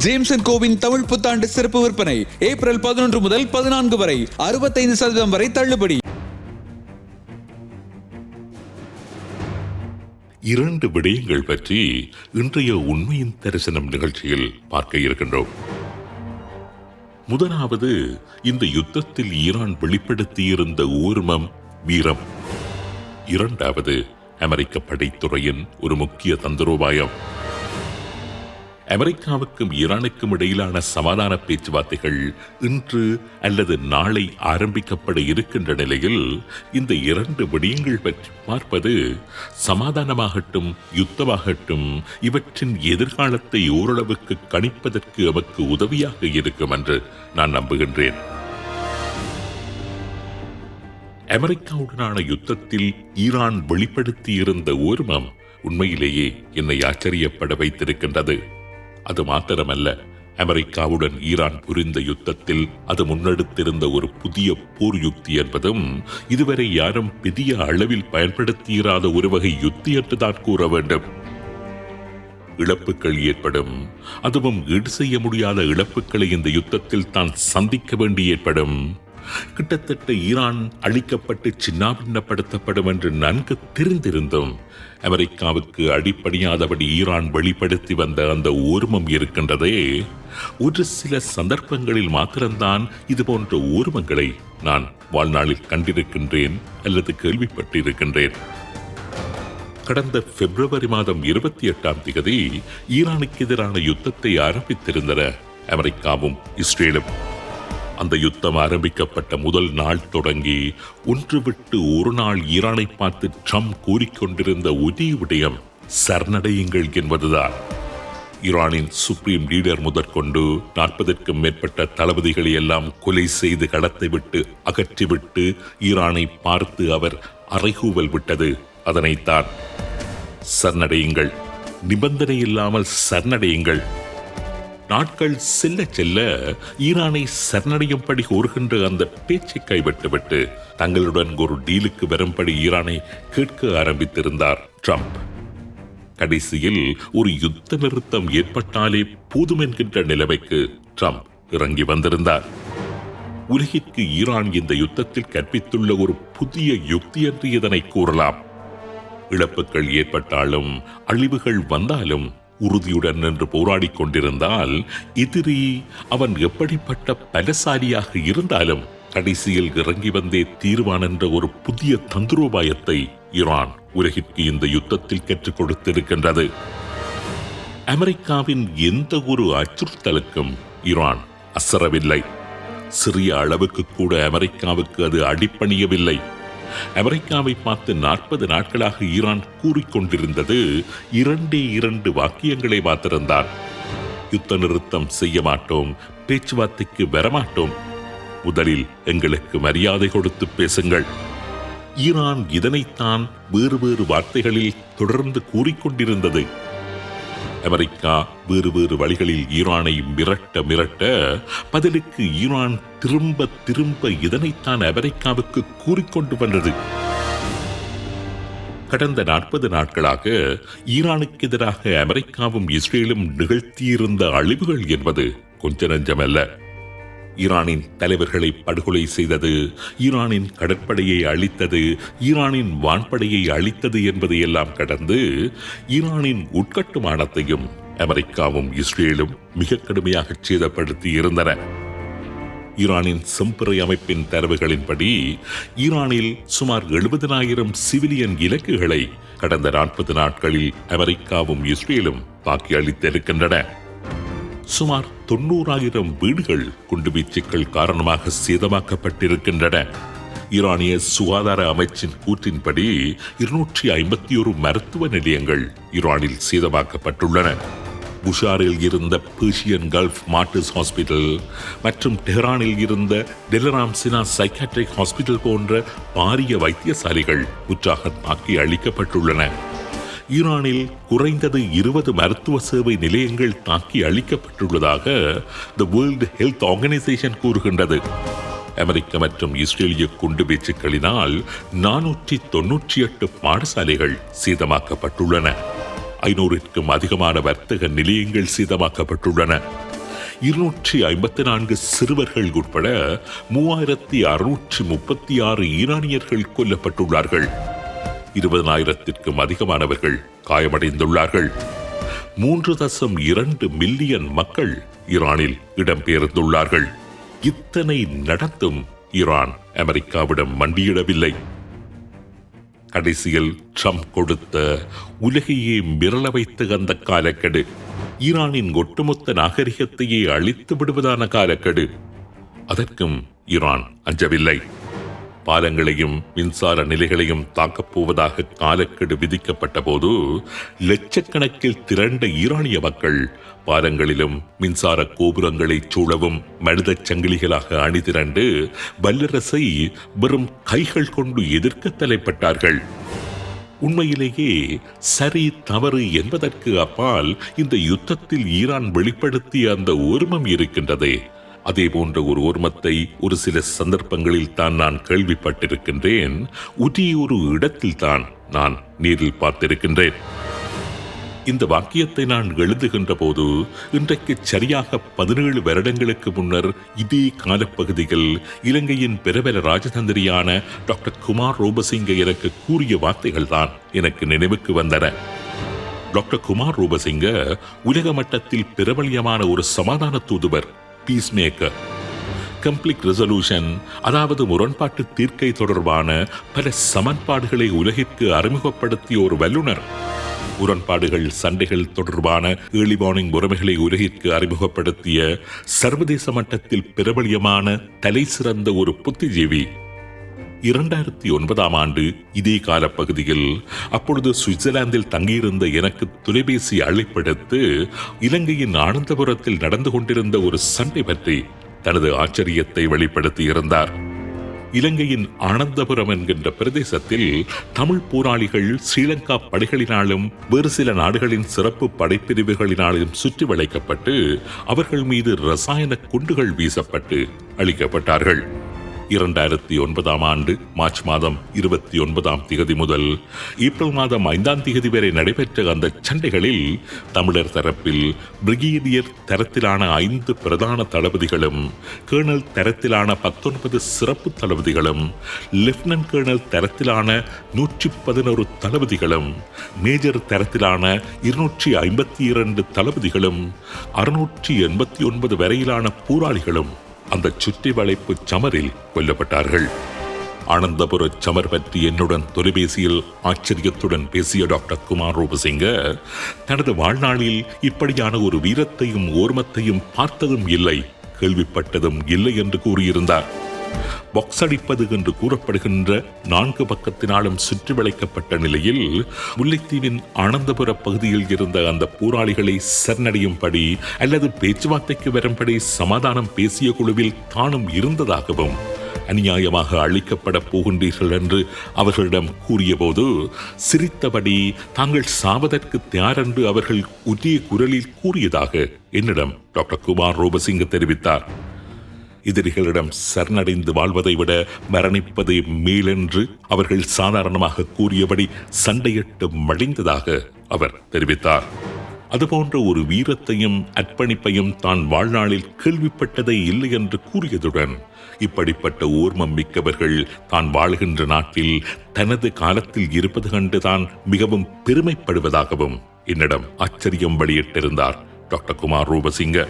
Jameson CoWIN Tamil புத்தாண்டு சிறப்பு விற்பனை ஏப்ரல் 11 முதல் 14 வரை 65% வரை தள்ளுபடி. 2 விடயங்கள் பற்றி இன்றைய உண்மையின் தரிசனம் நிகழ்ச்சியில் பார்க்க இருக்கின்றோம். முதலாவது, இந்த யுத்தத்தில் ஈரான் வெளிப்படுத்தியிருந்த ஊர்மம், வீரம். இரண்டாவது, அமெரிக்க படைத்துறையின் ஒரு முக்கிய தந்திரோபாயம். அமெரிக்காவுக்கும் ஈரானுக்கும் இடையிலான சமாதான பேச்சுவார்த்தைகள் இன்று அல்லது நாளை ஆரம்பிக்கப்பட இருக்கின்ற நிலையில் இந்த 2 விடயங்கள் பற்றி பார்ப்பது சமாதானமாகட்டும் யுத்தமாகட்டும் இவற்றின் எதிர்காலத்தை ஓரளவுக்கு கணிப்பதற்கு நமக்கு உதவியாக இருக்கும் என்று நான் நம்புகின்றேன். அமெரிக்காவுடனான யுத்தத்தில் ஈரான் வெளிப்படுத்தியிருந்த ஓர்மம் உண்மையிலேயே என்னை ஆச்சரியப்பட வைத்திருக்கின்றது. அது மாத்திரமல்ல, அமெரிக்காவுடன் ஈரான் புரிந்த யுத்தத்தில் அது முன்னெடுத்திருந்த ஒரு புதிய போர் யுக்தி என்பதும் இதுவரை யாரும் பெரிய அளவில் பயன்படுத்தியிராத ஒரு வகை யுக்தி என்றுதான் கூற வேண்டும். இழப்புகள் ஏற்படும், அதுவும் ஈடு செய்ய முடியாத இழப்புகளை இந்த யுத்தத்தில் தான் சந்திக்க வேண்டி ஏற்படும். கிட்டத்தட்ட ஈரான் அழிக்கப்பட்டு சின்னாபின்னப்படுத்தப்படும் என்று நன்கு தெரிந்திருந்தும் அமெரிக்காவுக்கு அடிப்படையாதபடி ஈரான் வெளிப்படுத்தி வந்த அந்த ஓர்மம் இருக்கின்றதே, ஒரு சில சந்தர்ப்பங்களில் மாத்திரம்தான் இது போன்ற ஓர்மங்களை நான் வாழ்நாளில் கண்டிருக்கின்றேன் அல்லது கேள்விப்பட்டிருக்கின்றேன். கடந்த பிப்ரவரி மாதம் 28ஆம் தேதி ஈரானுக்கு எதிரான யுத்தத்தை ஆரம்பித்திருந்தன அமெரிக்காவும் இஸ்ரேலும். அந்த யுத்தம் ஆரம்பிக்கப்பட்ட முதல் நாள் தொடங்கி ஒன்று விட்டு ஒரு நாள் ஈரானை பார்த்து ட்ரம்ப் கூறிக்கொண்டிருந்த ஒரே விடயம் சரணடையுங்கள் என்பதுதான். ஈரானின் சுப்ரீம் லீடர் முதற்கொண்டு 40க்கும் மேற்பட்ட தளபதிகளை எல்லாம் கொலை செய்து கடத்தை விட்டு அகற்றிவிட்டு ஈரானை பார்த்து அவர் அறைகூவல் விட்டது அதனைத்தான். சரணடையுங்கள், நிபந்தனை இல்லாமல் சரணடையுங்கள். நாட்கள் செல்ல செல்ல ஈரானை சரணடையும்படி கோருகின்ற அந்த பேச்சை கைவிட்டுவிட்டு தங்களுடன் ஒரு டீலுக்கு வரும்படி ஈரானை கேட்க ஆரம்பித்திருந்தார் ட்ரம்ப். கடைசியில் ஒரு யுத்த நிறுத்தம் ஏற்பட்டாலே போதும் என்கின்ற நிலைமைக்கு ட்ரம்ப் இறங்கி வந்திருந்தார். உலகிற்கு ஈரான் இந்த யுத்தத்தில் கற்பித்துள்ள ஒரு புதிய யுக்தி என்று இதனை கூறலாம். இழப்புகள் ஏற்பட்டாலும் அழிவுகள் வந்தாலும் உறுதியுடன் நின்று போராடி கொண்டிருந்தால் எதிரி அவன் எப்படிப்பட்ட பலசாலியாக இருந்தாலும் கடைசியில் இறங்கி வந்தே தீர்வான் என்ற ஒரு புதிய தந்திரோபாயத்தை ஈரான் உலகிற்கு இந்த யுத்தத்தில் கற்றுக் கொடுத்திருக்கின்றது. அமெரிக்காவின் எந்த ஒரு அச்சுறுத்தலுக்கும் ஈரான் அசரவில்லை. சிறிய அளவுக்கு கூட அமெரிக்காவுக்கு அது அடிப்பணியவில்லை. அமெரிக்காவை பார்த்து 40 நாட்களாக ஈரான் கூறிக்கொண்டிருந்தது 2 வாக்கியங்களை மாத்திருந்தான். யுத்த நிறுத்தம் செய்ய மாட்டோம், பேச்சுவார்த்தைக்கு வரமாட்டோம், முதலில் எங்களுக்கு மரியாதை கொடுத்து பேசுங்கள். ஈரான் இதனைத்தான் வேறு வார்த்தைகளில் தொடர்ந்து கூறிக்கொண்டிருந்தது. அமெரிக்கா வேறு வழிகளில் ஈரானை மிரட்ட பதிலுக்கு ஈரான் திரும்ப இதனைத்தான் அமெரிக்காவுக்கு கூறிக்கொண்டு வந்தது. கடந்த 40 நாட்களாக ஈரானுக்கு எதிராக அமெரிக்காவும் இஸ்ரேலும் நிகழ்த்தியிருந்த அழிவுகள் என்பது கொஞ்ச நஞ்சமல்ல. ஈரானின் தலைவர்களை படுகொலை செய்தது, ஈரானின் கடற்படையை அழித்தது, ஈரானின் வான்படையை அழித்தது என்பதையெல்லாம் கடந்து ஈரானின் உட்கட்டுமானத்தையும் அமெரிக்காவும் இஸ்ரேலும் மிக கடுமையாக சேதப்படுத்தி இருந்தன. ஈரானின் செம்பிறை அமைப்பின் தரவுகளின்படி ஈரானில் சுமார் 70,000 சிவிலியன் இலக்குகளை கடந்த 40 நாட்களில் அமெரிக்காவும் இஸ்ரேலும் தாக்கி அளித்திருக்கின்றன. சுமார் 90,000 வீடுகள் குண்டுவீச்சுக்கள் காரணமாக சேதமாக்கப்பட்டிருக்கின்றன. ஈரானிய சுகாதார அமைச்சின் கூற்றின்படி 251 மருத்துவ நிலையங்கள் ஈரானில் சேதமாக்கப்பட்டுள்ளன. புஷாரில் இருந்த பெர்ஷியன் கல்ஃப் மார்டிஸ் ஹாஸ்பிட்டல் மற்றும் டெஹ்ரானில் இருந்த டெலராம் சினா சைக்காட்ரிக் ஹாஸ்பிட்டல் போன்ற பாரிய வைத்தியசாலைகள் முற்றாக தாக்கி அளிக்கப்பட்டுள்ளன. ஈரானில் குறைந்தது 20 மருத்துவ சேவை நிலையங்கள் தாக்கி அளிக்கப்பட்டுள்ளதாக தி வேர்ல்ட் ஹெல்த் ஆர்கனைசேஷன் கூறுகின்றது. அமெரிக்க மற்றும் இஸ்ரேலிய குண்டுவீச்சுக்களினால் 498 பாடசாலைகள் சேதமாக்கப்பட்டுள்ளன. 500க்கும் அதிகமான வர்த்தக நிலையங்கள் சேதமாக்கப்பட்டுள்ளன. 254 சிறுவர்கள் உட்பட 3636 ஈரானியர்கள் கொல்லப்பட்டுள்ளார்கள். 20,000க்கும் அதிகமானவர்கள் காயமடைந்துள்ளார்கள். 3.2 மில்லியன் மக்கள் ஈரானில் இடம்பெயர்ந்துள்ளார்கள். இத்தனை நடந்தும் ஈரான் அமெரிக்காவிடம் மண்டியிடவில்லை. கடைசியில் ட்ரம்ப் கொடுத்த உலகையே மிரள வைத்த அந்த காலக்கெடு, ஈரானின் ஒட்டுமொத்த நாகரிகத்தையே அழித்து விடுவதான காலக்கெடு, அதற்கும் ஈரான் அஞ்சவில்லை. பாலங்களையும் மின்சார நிலைகளையும் தாக்கப் போவதாக காலக்கெடு விதிக்கப்பட்ட போது லட்சக்கணக்கில் திரண்ட ஈரானிய மக்கள் பாலங்களிலும் மின்சார கோபுரங்களை சூழவும் மனித சங்கிலிகளாக அணிதிரண்டு வல்லரசை வெறும் கைகள் கொண்டு எதிர்க்க தலைப்பட்டார்கள். உண்மையிலேயே சரி தவறு என்பதற்கு அப்பால் இந்த யுத்தத்தில் ஈரான் வெளிப்படுத்திய அந்த ஓர்மம் இருக்கின்றதே, அதே போன்ற ஒரு ஓர்மத்தை ஒரு சில சந்தர்ப்பங்களில் தான் நான் கேள்விப்பட்டிருக்கின்றேன். ஒரு இடத்தில் தான் நான் நேரில் பார்த்திருக்கின்றேன். இந்த வாக்கியத்தை நான் எழுதுகின்ற போது இன்றைக்கு சரியாக 17 வருடங்களுக்கு முன்னர் இதே காலப்பகுதியில் இலங்கையின் பிரபல ராஜதந்திரியான டாக்டர் குமார் ரூபசிங்க எனக்கு கூறிய வார்த்தைகள் தான் எனக்கு நினைவுக்கு வந்தன. டாக்டர் குமார் ரூபசிங்க உலக மட்டத்தில் பிரபலியமான ஒரு சமாதான தூதுவர், பீஸ் மேக்கர். கம்ப்ளிக் ரெசல்யூஷன், அதாவது முரண்பாட்டு தீர்க்கை தொடர்பான பல சமன்பாடுகளை உலகிற்கு அறிமுகப்படுத்திய ஒரு வல்லுனர். முரண்பாடுகள் சண்டைகள் தொடர்பான ஏர்லி வார்னிங் முறைமைகளை உலகிற்கு அறிமுகப்படுத்திய சர்வதேச மட்டத்தில் பிரபலியமான தலை சிறந்த ஒரு புத்திஜீவி. 2009ஆம் ஆண்டு இதே காலப்பகுதியில் அப்பொழுது சுவிட்சர்லாந்தில் தங்கியிருந்த எனக்கு தொலைபேசி அழைப்பெடுத்து இலங்கையின் ஆனந்தபுரத்தில் நடந்து கொண்டிருந்த ஒரு சண்டை பற்றி தனது ஆச்சரியத்தை வெளிப்படுத்தியிருந்தார். இலங்கையின் ஆனந்தபுரம் என்கின்ற பிரதேசத்தில் தமிழ் போராளிகள் ஸ்ரீலங்கா படைகளினாலும் வேறு சில நாடுகளின் சிறப்பு படைப்பிரிவுகளினாலும் சுற்றி வளைக்கப்பட்டு அவர்கள் மீது ரசாயன குண்டுகள் வீசப்பட்டு அழிக்கப்பட்டார்கள். 2009ஆம் ஆண்டு மார்ச் மாதம் 29ஆம் தேதி முதல் ஏப்ரல் மாதம் 5ஆம் தேதி வரை நடைபெற்ற அந்த சண்டைகளில் தமிழர் தரப்பில் பிரிகேடியர் தரத்திலான 5 பிரதான தளபதிகளும், கேர்னல் தரத்திலான 19 சிறப்பு தளபதிகளும், லெப்டினன்ட் கேர்னல் தரத்திலான 111 தளபதிகளும், மேஜர் தரத்திலான 252 தளபதிகளும், 689 வரையிலான போராளிகளும் அந்த சுற்றி வளைப்பு சமரில் கொல்லப்பட்டார்கள். ஆனந்தபுர சமர் பற்றி என்னுடன் தொலைபேசியில் ஆச்சரியத்துடன் பேசிய டாக்டர் குமார் ரூபசிங்க தனது வாழ்நாளில் இப்படியான ஒரு வீரத்தையும் ஓர்மத்தையும் பார்த்ததும் இல்லை, கேள்விப்பட்டதும் இல்லை என்று கூறியிருந்தார். பாக்ஸ் அடிப்பது என்று கூறப்படுகின்ற 4 பக்கத்தினாலும் சுற்றி வளைக்கப்பட்ட நிலையில் முல்லைத்தீவின் ஆனந்தபுர பகுதியில் இருந்த அந்த போராளிகளை சரணடையும்படி அல்லது பேச்சுவார்த்தைக்கு வரும்படி சமாதானம் பேசிய குழுவில் தானும் இருந்ததாகவும், அநியாயமாக அழிக்கப்பட போகின்றீர்கள் என்று அவர்களிடம் கூறிய போது சிரித்தபடி தாங்கள் சாவதற்கு தயார் என்று அவர்கள் உரிய குரலில் கூறியதாக என்னிடம் டாக்டர் குமார் ரூபசிங்க தெரிவித்தார். எதிரிகளிடம் சரணடைந்து வாழ்வதை விட மரணிப்பதே மேலென்று அவர்கள் சாதாரணமாக கூறியபடி சண்டையிட்டு மடிந்ததாக அவர் தெரிவித்தார். அதுபோன்ற ஒரு வீரத்தையும் அர்ப்பணிப்பையும் தான் வாழ்நாளில் கேள்விப்பட்டதே இல்லை என்று கூறியதுடன், இப்படிப்பட்ட ஓர்மம் மிக்கவர்கள் தான் வாழ்கின்ற நாட்டில் தனது காலத்தில் இருப்பது கண்டு தான் மிகவும் பெருமைப்படுவதாகவும் என்னிடம் ஆச்சரியம் வெளியிட்டிருந்தார் டாக்டர் குமார் ரூபசிங்க.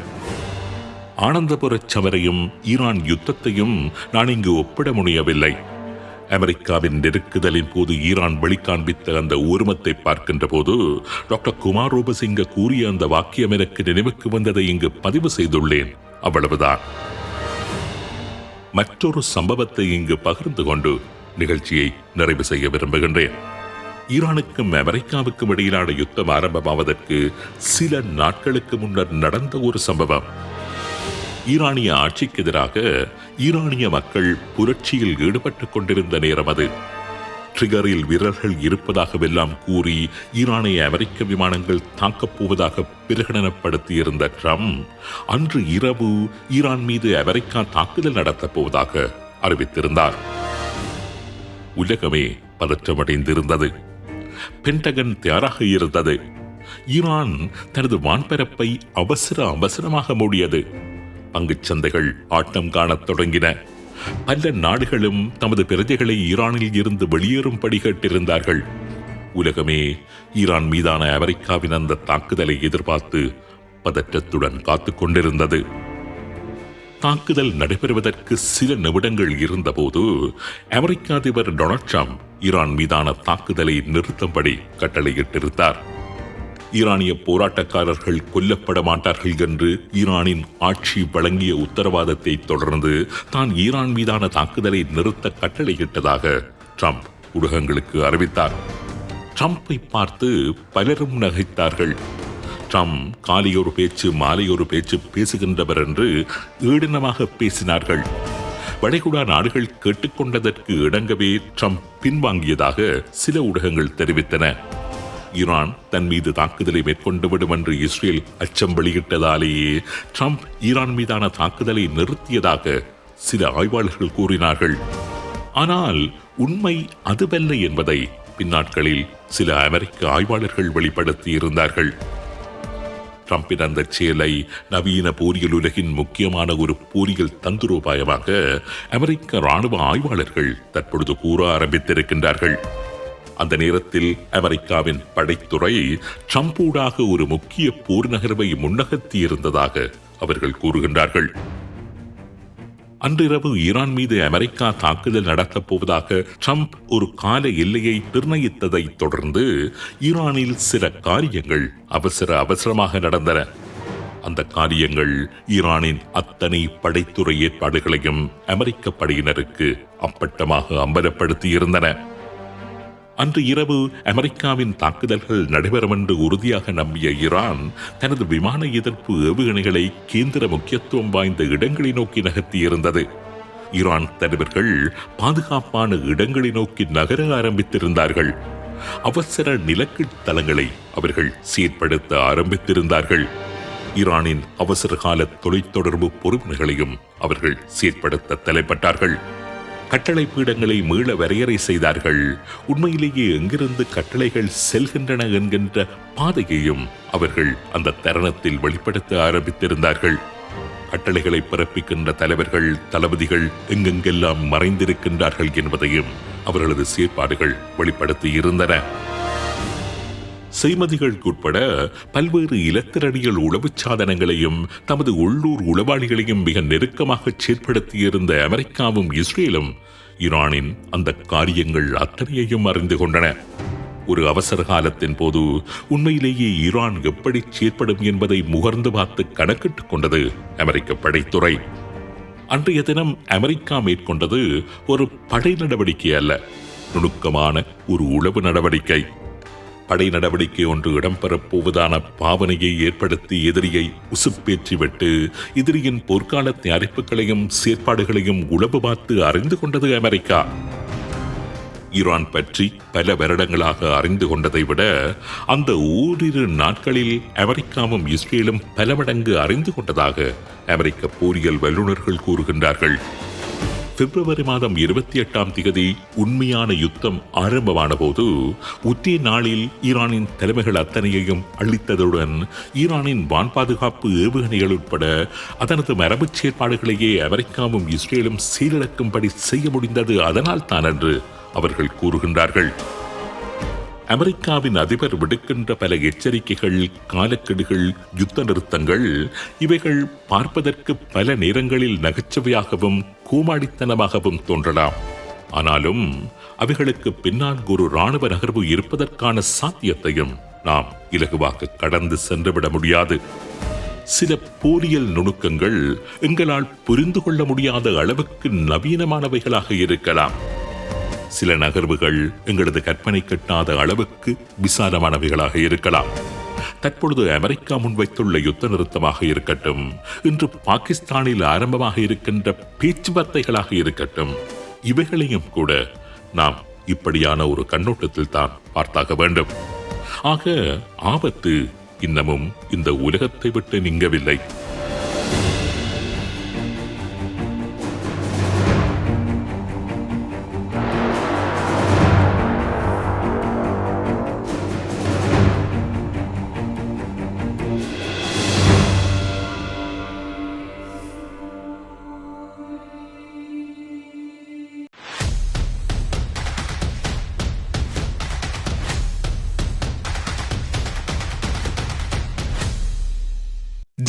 ஆனந்தபுர சமரையும் ஈரான் யுத்தத்தையும் நான் இங்கு ஒப்பிட முடியவில்லை. அமெரிக்காவின் நெருக்குதலின் போது ஈரான் வெளிக்காண்பித்த அந்த ஊர்மத்தை பார்க்கின்ற போது டாக்டர் குமார் ரூபசிங்க கூறிய அந்த வாக்கியம் எனக்கு நினைவுக்கு வந்ததை இங்கு பதிவு செய்துள்ளேன், அவ்வளவுதான். மற்றொரு சம்பவத்தை இங்கு பகிர்ந்து கொண்டு நிகழ்ச்சியை நிறைவு செய்ய விரும்புகின்றேன். ஈரானுக்கும் அமெரிக்காவுக்கும் இடையிலான யுத்தம் ஆரம்பமாவதற்கு சில நாட்களுக்கு முன்னர் நடந்த ஒரு சம்பவம். ஈரானிய ஆட்சிக்கு எதிராக ஈரானிய மக்கள் புரட்சியில் ஈடுபட்டுக் கொண்டிருந்த நேரம் அது. ட்ரிகரில் வீரர்கள் இருப்பதாகவெல்லாம் கூறி ஈரானை அமெரிக்க விமானங்கள் தாக்கப் போவதாக பிரகடனப்படுத்தியிருந்த ட்ரம்ப் அன்று இரவு ஈரான் மீது அமெரிக்கா தாக்குதல் நடத்தப் போவதாக அறிவித்திருந்தார். உலகமே பதற்றமடைந்திருந்தது. பென்டகன் தயாராக இருந்தது. ஈரான் தனது வான்பரப்பை அவசரமாக மூடியது. பங்குச் சந்தைகள் ஆட்டம் காணத் தொடங்கின. பல நாடுகளும் தமது பிரஜைகளை ஈரானில் இருந்து வெளியேறும்படி கேட்டிருந்தார்கள். உலகமே ஈரான் மீதான அமெரிக்காவின் அந்த தாக்குதலை எதிர்பார்த்து பதற்றத்துடன் காத்துக் கொண்டிருந்தது. தாக்குதல் நடைபெறுவதற்கு சில நிமிடங்கள் இருந்தபோது அமெரிக்க அதிபர் டொனால்ட் ட்ரம்ப் ஈரான் மீதான தாக்குதலை நிறுத்தும்படி கட்டளையிட்டிருந்தார். ஈரானிய போராட்டக்காரர்கள் கொல்லப்பட மாட்டார்கள் என்று ஈரானின் ஆட்சி வழங்கிய உத்தரவாதத்தை தொடர்ந்து தான் ஈரான் மீதான தாக்குதலை நிறுத்த கட்டளையிட்டதாக ட்ரம்ப் ஊடகங்களுக்கு அறிவித்தார். ட்ரம்பை பார்த்து பலரும் நகைத்தார்கள். ட்ரம்ப் காலையொரு பேச்சு மாலையொரு பேச்சு பேசுகின்றவர் என்று ஏளனமாக பேசினார்கள். வளைகுடா நாடுகள் கேட்டுக்கொண்டதற்கு இடங்கவே ட்ரம்ப் பின்வாங்கியதாக சில ஊடகங்கள் தெரிவித்தன. ஈரான் தன் மீது தாக்குதலை மேற்கொண்டுவிடும் என்று இஸ்ரேல் அச்சம் வெளியிட்டதாலேயே ட்ரம்ப் ஈரான் மீதான தாக்குதலை நிறுத்தியதாக சில ஆய்வாளர்கள் கூறினார்கள். ஆனால் உண்மை அதுவல்ல என்பதை பின்னாட்களில் சில அமெரிக்க ஆய்வாளர்கள் வெளிப்படுத்தி இருந்தார்கள். ட்ரம்பின் அந்த செயலை நவீன போரியல் உலகின் முக்கியமான ஒரு போரியல் தந்திரோபாயமாக அமெரிக்க இராணுவ ஆய்வாளர்கள் தற்பொழுது கூற ஆரம்பித்திருக்கின்றார்கள். அந்த நேரத்தில் அமெரிக்காவின் படைத்துறை ட்ரம்பூடாக ஒரு முக்கிய போர் நகர்வை முன்னகர்த்தி இருந்ததாக அவர்கள் கூறுகின்றார்கள். அன்றிரவு ஈரான் மீது அமெரிக்கா தாக்குதல் நடத்தப் போவதாக ட்ரம்ப் ஒரு கால எல்லையை நிர்ணயித்ததை தொடர்ந்து ஈரானில் சில காரியங்கள் அவசரமாக நடந்தன. அந்த காரியங்கள் ஈரானின் அத்தனை படைத்துறை ஏற்பாடுகளையும் அமெரிக்க படையினருக்கு அப்பட்டமாக அம்பலப்படுத்தியிருந்தன. அன்று இரவு அமெரிக்காவின் தாக்குதல்கள் நடைபெறும் என்று உறுதியாக நம்பிய ஈரான் தனது விமான எதிர்ப்பு ஏவுகணைகளை கேந்திர முக்கியத்துவம் வாய்ந்த இடங்களை நோக்கி நகர்த்தியிருந்தது. ஈரான் தலைவர்கள் பாதுகாப்பான இடங்களை நோக்கி நகர ஆரம்பித்திருந்தார்கள். அவசர நிலக்கீழ் தளங்களை அவர்கள் செயற்படுத்த ஆரம்பித்திருந்தார்கள். ஈரானின் அவசரகால தொலைத்தொடர்பு பொறுப்புகளையும் அவர்கள் செயற்படுத்த தலைப்பட்டார்கள். கட்டளை பீடங்களை மீள வரையறை செய்தார்கள். உண்மையிலேயே எங்கிருந்து கட்டளைகள் செல்கின்றன என்கின்ற பாதையையும் அவர்கள் அந்த தருணத்தில் வெளிப்படுத்த ஆரம்பித்திருந்தார்கள். கட்டளைகளை பிறப்பிக்கின்ற தலைவர்கள் தளபதிகள் எங்கெங்கெல்லாம் மறைந்திருக்கின்றார்கள் என்பதையும் அவர்களது செயற்பாடுகள் வெளிப்படுத்தி இருந்தன. செய்மதிகளுக்குட்பட பல்வேறு இலத்திரனியல் உளவுச் சாதனங்களையும் தமது உள்ளூர் உளவாளிகளையும் மிக நெருக்கமாக செயற்படுத்தியிருந்த அமெரிக்காவும் இஸ்ரேலும் ஈரானின் அந்த காரியங்கள் அத்தனையையும் அறிந்து கொண்டன. ஒரு அவசர காலத்தின் போது உண்மையிலேயே ஈரான் எப்படி செயற்படும் என்பதை முகர்ந்து பார்த்து கணக்கிட்டுக் கொண்டது அமெரிக்க படைத்துறை. அன்றைய தினம் அமெரிக்கா மேற்கொண்டது ஒரு படை நடவடிக்கை அல்ல, நுணுக்கமான ஒரு உளவு நடவடிக்கை. படை நடவடிக்கை ஒன்று இடம்பெறப் போவதான பாவனையை ஏற்படுத்தி எதிரியை உசுப்பேற்றிவிட்டு எதிரியின் போர்க்கால தயாரிப்புகளையும் செயற்பாடுகளையும் உளவு பார்த்து அறிந்து கொண்டது அமெரிக்கா. ஈரான் பற்றி பல வருடங்களாக அறிந்து கொண்டதை விட அந்த ஓரிரு நாட்களில் அமெரிக்காவும் இஸ்ரேலும் பல மடங்கு அறிந்து கொண்டதாக அமெரிக்க போரியல் வல்லுநர்கள் கூறுகின்றார்கள். பிப்ரவரி மாதம் 28 உண்மையான யுத்தம் ஆரம்பமான போது ஒரே நாளில் ஈரானின் தலைமைகள் அத்தனையையும் அளித்ததுடன் ஈரானின் வான் பாதுகாப்பு ஏவுகணைகள் உட்பட அதனது மரபு செயற்பாடுகளையே அமெரிக்காவும் இஸ்ரேலும் சீரழிக்கும்படி செய்ய முடிந்தது அதனால் தான் என்று அவர்கள் கூறுகின்றார்கள். அமெரிக்காவின் அதிபர் விடுக்கின்ற பல எச்சரிக்கைகள், காலக்கெடுகள், யுத்த நிறுத்தங்கள் இவைகள் பார்ப்பதற்கு பல நேரங்களில் நகைச்சுவையாகவும் கூமாடித்தனமாகவும் தோன்றலாம். ஆனாலும் அவைகளுக்கு பின்னால் ஒரு இராணுவ நகர்வு இருப்பதற்கான சாத்தியத்தையும் நாம் இலகுவாக கடந்து சென்றுவிட முடியாது. சில போரியல் நுணுக்கங்கள் எங்களால் புரிந்து கொள்ள முடியாத அளவுக்கு நவீனமானவைகளாக இருக்கலாம். சில நகர்வுகள் எங்களது கற்பனை கட்டாத அளவுக்கு விசாலமானவைகளாக இருக்கலாம். தற்பொழுது அமெரிக்கா முன்வைத்துள்ள யுத்த நிறுத்தமாக இருக்கட்டும், இன்று பாகிஸ்தானில் ஆரம்பமாக இருக்கின்ற பேச்சுவார்த்தைகளாக இருக்கட்டும், இவைகளையும் கூட நாம் இப்படியான ஒரு கண்ணோட்டத்தில் தான் பார்த்தாக வேண்டும். ஆக ஆபத்து இன்னமும் இந்த உலகத்தை விட்டு நீங்கவில்லை.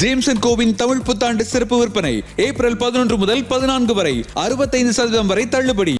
ஜேம்சன் கோவின் தமிழ் புத்தாண்டு சிறப்பு விற்பனை ஏப்ரல் 11 முதல் 14 வரை 65% வரை தள்ளுபடி.